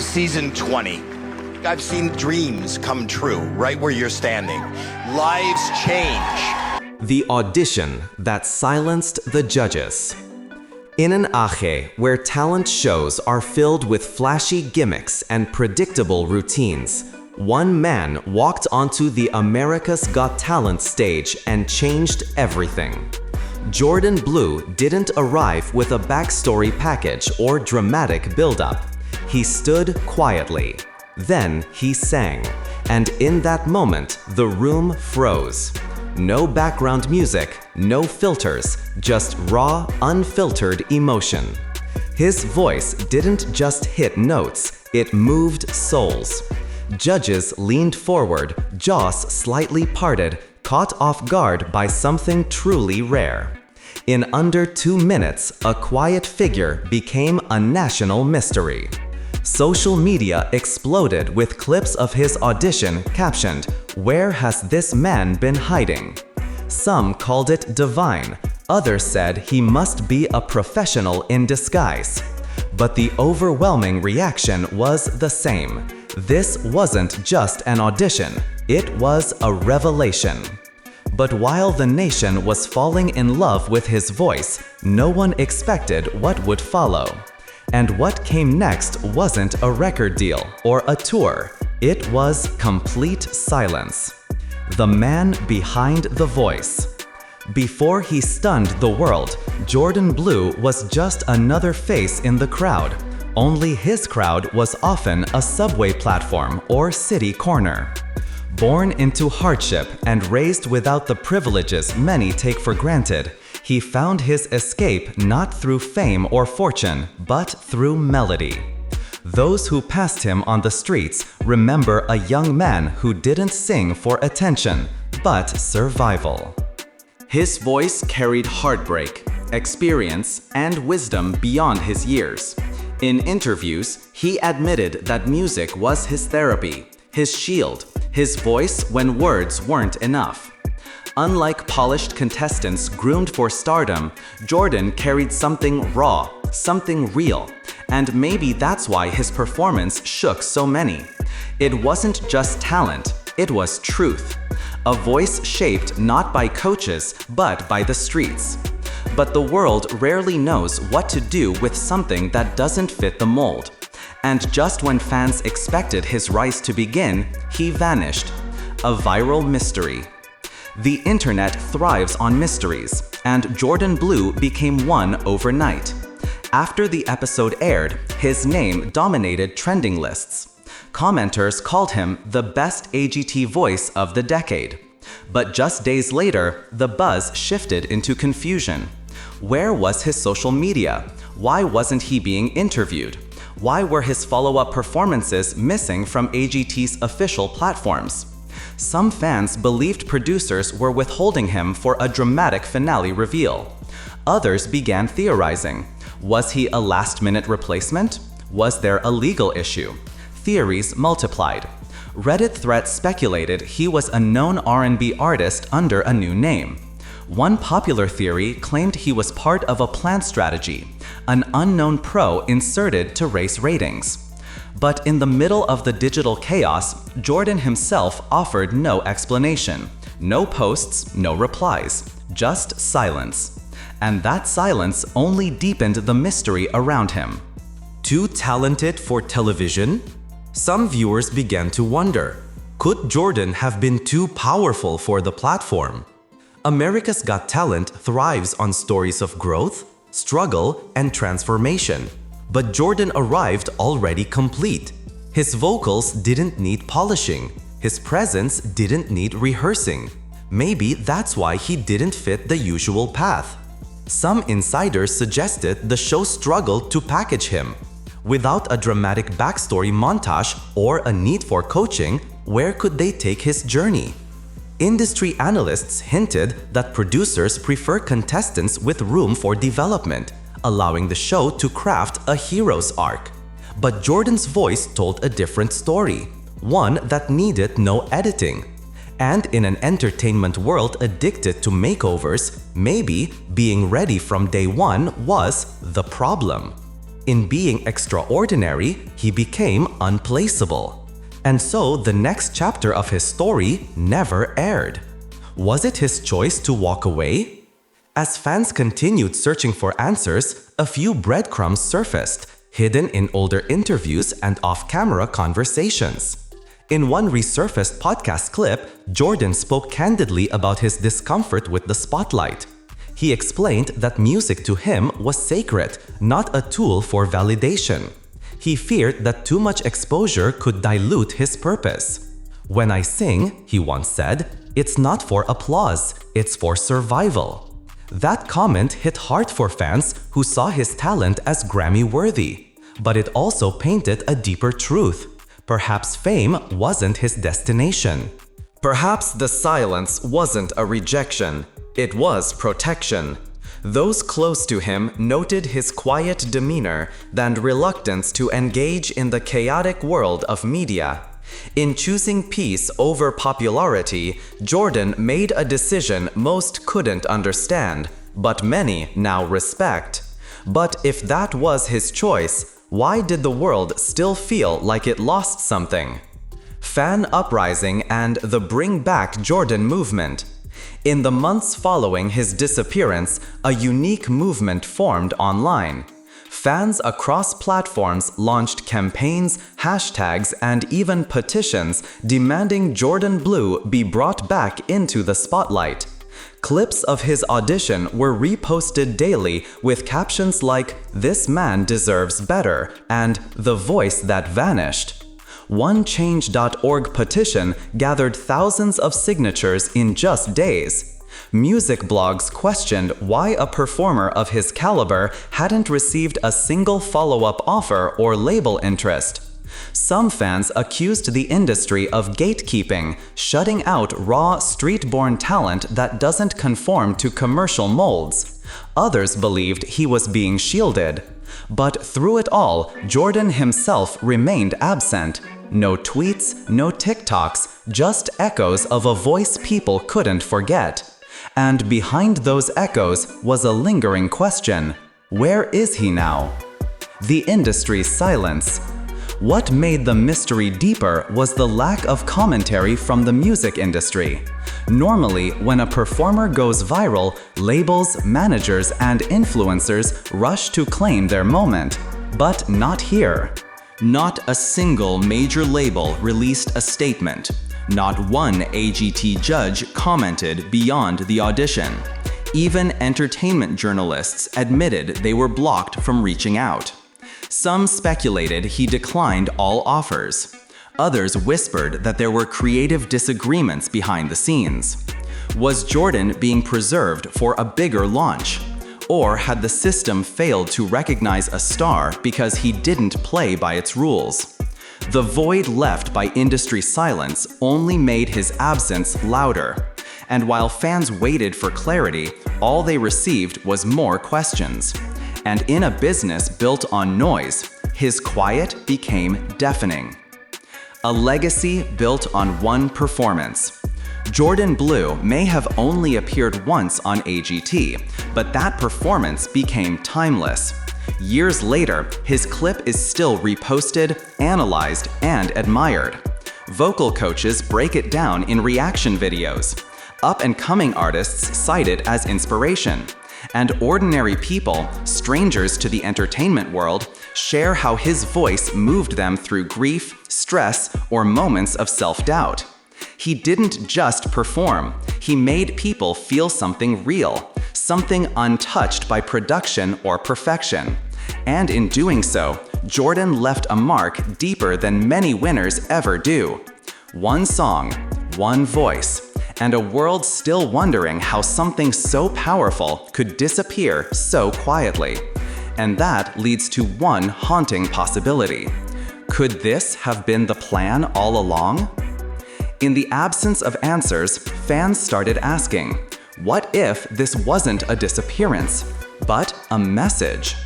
to season 20. I've seen dreams come true right where you're standing. Lives change. The audition that silenced the judges. In an Ache where talent shows are filled with flashy gimmicks and predictable routines, one man walked onto the America's Got Talent stage and changed everything. Jourdan Blue didn't arrive with a backstory package or dramatic build-up. He stood quietly. Then he sang, and in that moment, the room froze. No background music, no filters, just raw, unfiltered emotion. His voice didn't just hit notes, it moved souls. Judges leaned forward, jaws slightly parted, caught off guard by something truly rare. In under 2 minutes, a quiet figure became a national mystery. Social media exploded with clips of his audition captioned, "Where has this man been hiding?" Some called it divine, others said he must be a professional in disguise. But the overwhelming reaction was the same. This wasn't just an audition, it was a revelation. But while the nation was falling in love with his voice, no one expected what would follow. And what came next wasn't a record deal or a tour. It was complete silence. The man behind the voice. Before he stunned the world, Jourdan Blue was just another face in the crowd. Only his crowd was often a subway platform or city corner. Born into hardship and raised without the privileges many take for granted, he found his escape not through fame or fortune, but through melody. Those who passed him on the streets remember a young man who didn't sing for attention, but survival. His voice carried heartbreak, experience, and wisdom beyond his years. In interviews, he admitted that music was his therapy, his shield, his voice when words weren't enough. Unlike polished contestants groomed for stardom, Jourdan carried something raw, something real, and maybe that's why his performance shook so many. It wasn't just talent, it was truth. A voice shaped not by coaches, but by the streets. But the world rarely knows what to do with something that doesn't fit the mold. And just when fans expected his rise to begin, he vanished. A viral mystery. The internet thrives on mysteries, and Jourdan Blue became one overnight. After the episode aired, his name dominated trending lists. Commenters called him the best AGT voice of the decade. But just days later, the buzz shifted into confusion. Where was his social media? Why wasn't he being interviewed? Why were his follow-up performances missing from AGT's official platforms? Some fans believed producers were withholding him for a dramatic finale reveal. Others began theorizing. Was he a last-minute replacement? Was there a legal issue? Theories multiplied. Reddit threads speculated he was a known R&B artist under a new name. One popular theory claimed he was part of a planned strategy, an unknown pro inserted to raise ratings. But in the middle of the digital chaos, Jourdan himself offered no explanation. No posts, no replies, just silence. And that silence only deepened the mystery around him. Too talented for television? Some viewers began to wonder, could Jourdan have been too powerful for the platform? America's Got Talent thrives on stories of growth, struggle, and transformation. But Jourdan arrived already complete. His vocals didn't need polishing. His presence didn't need rehearsing. Maybe that's why he didn't fit the usual path. Some insiders suggested the show struggled to package him. Without a dramatic backstory montage or a need for coaching, where could they take his journey? Industry analysts hinted that producers prefer contestants with room for development, allowing the show to craft a hero's arc. But Jourdan's voice told a different story, one that needed no editing. And in an entertainment world addicted to makeovers, maybe being ready from day one was the problem. In being extraordinary, he became unplaceable. And so the next chapter of his story never aired. Was it his choice to walk away? As fans continued searching for answers, a few breadcrumbs surfaced, hidden in older interviews and off-camera conversations. In one resurfaced podcast clip, Jourdan spoke candidly about his discomfort with the spotlight. He explained that music to him was sacred, not a tool for validation. He feared that too much exposure could dilute his purpose. "When I sing," he once said, "it's not for applause, it's for survival." That comment hit hard for fans who saw his talent as Grammy-worthy. But it also painted a deeper truth. Perhaps fame wasn't his destination. Perhaps the silence wasn't a rejection. It was protection. Those close to him noted his quiet demeanor and reluctance to engage in the chaotic world of media. In choosing peace over popularity, Jourdan made a decision most couldn't understand, but many now respect. But if that was his choice, why did the world still feel like it lost something? Fan uprising and the Bring Back Jourdan movement. In the months following his disappearance, a unique movement formed online. Fans across platforms launched campaigns, hashtags, and even petitions demanding Jourdan Blue be brought back into the spotlight. Clips of his audition were reposted daily with captions like "This man deserves better" and "The voice that vanished." One Change.org petition gathered thousands of signatures in just days. Music blogs questioned why a performer of his caliber hadn't received a single follow-up offer or label interest. Some fans accused the industry of gatekeeping, shutting out raw, street-born talent that doesn't conform to commercial molds. Others believed he was being shielded. But through it all, Jourdan himself remained absent. No tweets, no TikToks, just echoes of a voice people couldn't forget. And behind those echoes was a lingering question: where is he now? The industry's silence. What made the mystery deeper was the lack of commentary from the music industry. Normally, when a performer goes viral, labels, managers, and influencers rush to claim their moment. But not here. Not a single major label released a statement. Not one AGT judge commented beyond the audition. Even entertainment journalists admitted they were blocked from reaching out. Some speculated he declined all offers. Others whispered that there were creative disagreements behind the scenes. Was Jourdan being preserved for a bigger launch? Or had the system failed to recognize a star because he didn't play by its rules? The void left by industry silence only made his absence louder. And while fans waited for clarity, all they received was more questions. And in a business built on noise, his quiet became deafening. A legacy built on one performance. Jourdan Blue may have only appeared once on AGT, but that performance became timeless. Years later, his clip is still reposted, analyzed, and admired. Vocal coaches break it down in reaction videos. Up-and-coming artists cite it as inspiration. And ordinary people, strangers to the entertainment world, share how his voice moved them through grief, stress, or moments of self-doubt. He didn't just perform, he made people feel something real, something untouched by production or perfection. And in doing so, Jourdan left a mark deeper than many winners ever do. One song, one voice, and a world still wondering how something so powerful could disappear so quietly. And that leads to one haunting possibility. Could this have been the plan all along? In the absence of answers, fans started asking, what if this wasn't a disappearance, but a message?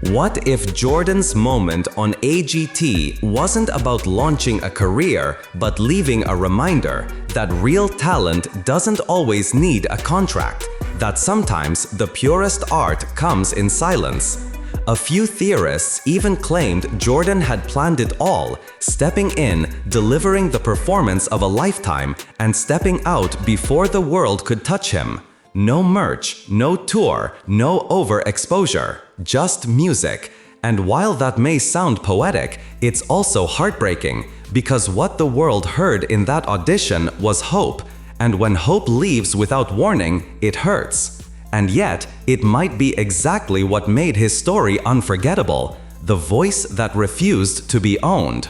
What if Jourdan's moment on AGT wasn't about launching a career, but leaving a reminder that real talent doesn't always need a contract, that sometimes the purest art comes in silence? A few theorists even claimed Jourdan had planned it all, stepping in, delivering the performance of a lifetime, and stepping out before the world could touch him. No merch, no tour, no overexposure, just music. And while that may sound poetic, it's also heartbreaking, because what the world heard in that audition was hope, and when hope leaves without warning, it hurts. And yet, it might be exactly what made his story unforgettable, the voice that refused to be owned.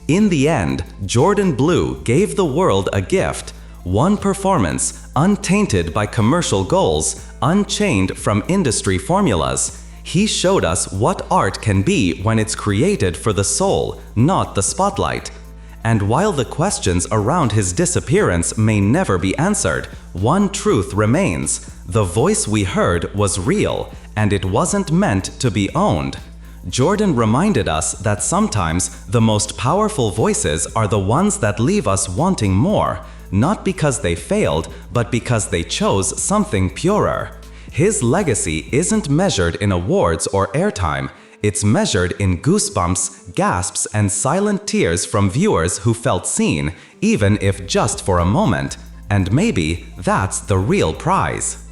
In the end, Jourdan Blue gave the world a gift, one performance untainted by commercial goals, unchained from industry formulas. He showed us what art can be when it's created for the soul, not the spotlight. And while the questions around his disappearance may never be answered, one truth remains. The voice we heard was real, and it wasn't meant to be owned. Jourdan reminded us that sometimes the most powerful voices are the ones that leave us wanting more, not because they failed, but because they chose something purer. His legacy isn't measured in awards or airtime. It's measured in goosebumps, gasps, and silent tears from viewers who felt seen, even if just for a moment. And maybe that's the real prize.